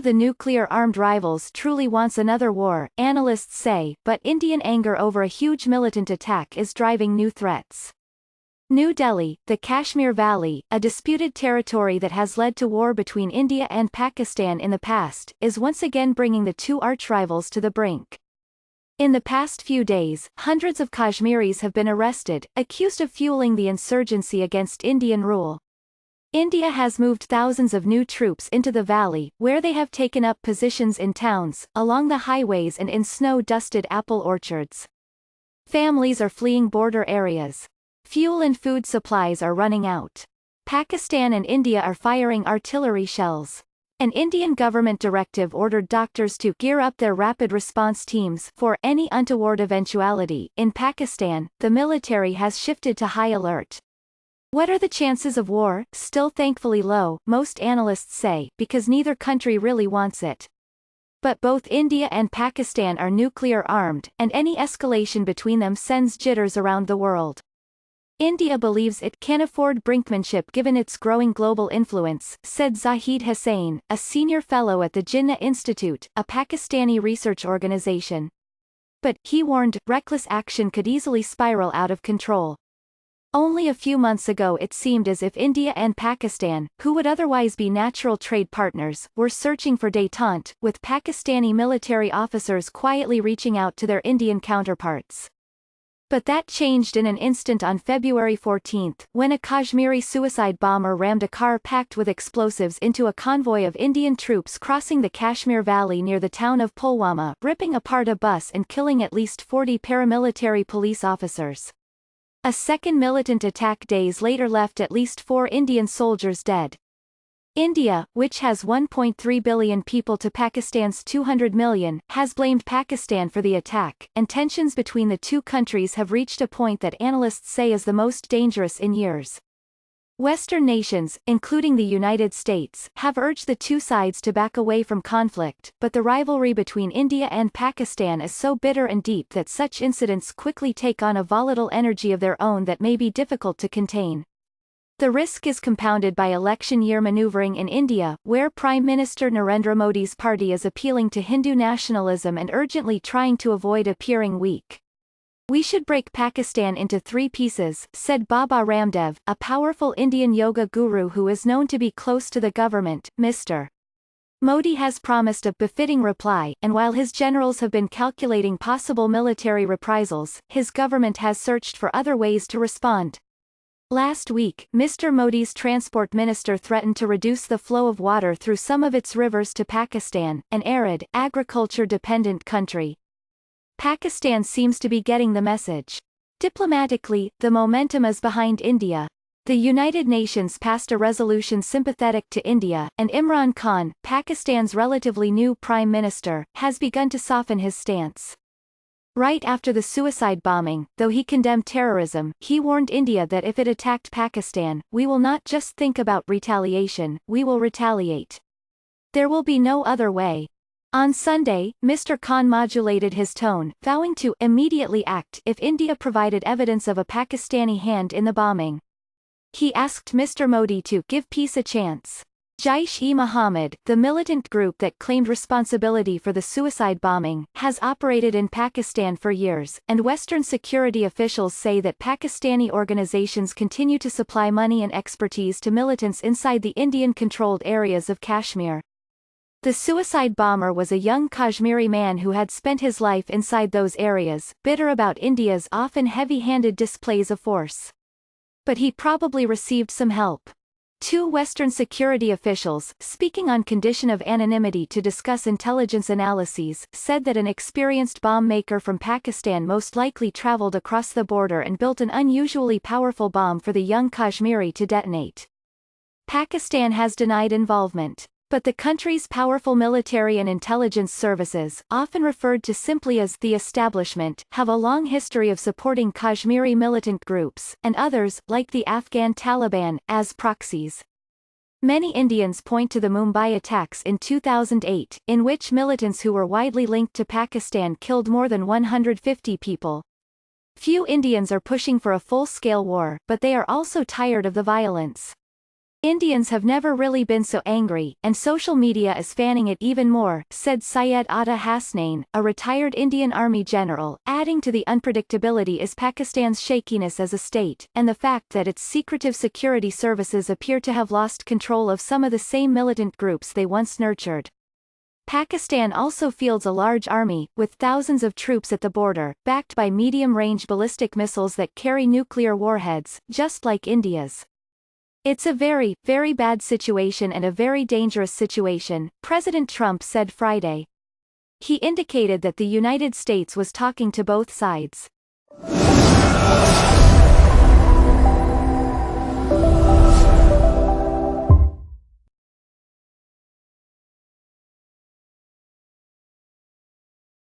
of the nuclear-armed rivals truly wants another war, analysts say, but Indian anger over a huge militant attack is driving new threats. New Delhi, the Kashmir Valley, a disputed territory that has led to war between India and Pakistan in the past, is once again bringing the two arch-rivals to the brink. In the past few days, hundreds of Kashmiris have been arrested, accused of fueling the insurgency against Indian rule. India has moved thousands of new troops into the valley, where they have taken up positions in towns, along the highways and in snow-dusted apple orchards. Families are fleeing border areas. Fuel and food supplies are running out. Pakistan and India are firing artillery shells. An Indian government directive ordered doctors to gear up their rapid response teams for any untoward eventuality. In Pakistan, the military has shifted to high alert. What are the chances of war? Still thankfully low, most analysts say, because neither country really wants it. But both India and Pakistan are nuclear-armed, and any escalation between them sends jitters around the world. India believes it can afford brinkmanship given its growing global influence, said Zahid Hussain, a senior fellow at the Jinnah Institute, a Pakistani research organization. But, he warned, reckless action could easily spiral out of control. Only a few months ago it seemed as if India and Pakistan, who would otherwise be natural trade partners, were searching for détente, with Pakistani military officers quietly reaching out to their Indian counterparts. But that changed in an instant on February 14, when a Kashmiri suicide bomber rammed a car packed with explosives into a convoy of Indian troops crossing the Kashmir Valley near the town of Pulwama, ripping apart a bus and killing at least 40 paramilitary police officers. A second militant attack days later left at least 4 Indian soldiers dead. India, which has 1.3 billion people to Pakistan's 200 million, has blamed Pakistan for the attack, and tensions between the two countries have reached a point that analysts say is the most dangerous in years. Western nations, including the United States, have urged the two sides to back away from conflict, but the rivalry between India and Pakistan is so bitter and deep that such incidents quickly take on a volatile energy of their own that may be difficult to contain. The risk is compounded by election year maneuvering in India, where Prime Minister Narendra Modi's party is appealing to Hindu nationalism and urgently trying to avoid appearing weak. We should break Pakistan into 3 pieces, said Baba Ramdev, a powerful Indian yoga guru who is known to be close to the government. Mr. Modi has promised a befitting reply, and while his generals have been calculating possible military reprisals, his government has searched for other ways to respond. Last week, Mr. Modi's transport minister threatened to reduce the flow of water through some of its rivers to Pakistan, an arid, agriculture-dependent country. Pakistan seems to be getting the message. Diplomatically, the momentum is behind India. The United Nations passed a resolution sympathetic to India, and Imran Khan, Pakistan's relatively new prime minister, has begun to soften his stance. Right after the suicide bombing, though he condemned terrorism, he warned India that if it attacked Pakistan, we will not just think about retaliation, we will retaliate. There will be no other way. On Sunday, Mr. Khan modulated his tone, vowing to immediately act if India provided evidence of a Pakistani hand in the bombing. He asked Mr. Modi to give peace a chance. Jaish-e-Mohammed, the militant group that claimed responsibility for the suicide bombing, has operated in Pakistan for years, and Western security officials say that Pakistani organizations continue to supply money and expertise to militants inside the Indian-controlled areas of Kashmir. The suicide bomber was a young Kashmiri man who had spent his life inside those areas, bitter about India's often heavy-handed displays of force. But he probably received some help. 2 Western security officials, speaking on condition of anonymity to discuss intelligence analyses, said that an experienced bomb maker from Pakistan most likely traveled across the border and built an unusually powerful bomb for the young Kashmiri to detonate. Pakistan has denied involvement. But the country's powerful military and intelligence services, often referred to simply as the establishment, have a long history of supporting Kashmiri militant groups, and others, like the Afghan Taliban, as proxies. Many Indians point to the Mumbai attacks in 2008, in which militants who were widely linked to Pakistan killed more than 150 people. Few Indians are pushing for a full-scale war, but they are also tired of the violence. Indians have never really been so angry, and social media is fanning it even more, said Syed Atta Hasnain, a retired Indian Army general, adding to the unpredictability is Pakistan's shakiness as a state, and the fact that its secretive security services appear to have lost control of some of the same militant groups they once nurtured. Pakistan also fields a large army, with thousands of troops at the border, backed by medium-range ballistic missiles that carry nuclear warheads, just like India's. It's a very, very bad situation and a very dangerous situation, President Trump said Friday. He indicated that the United States was talking to both sides.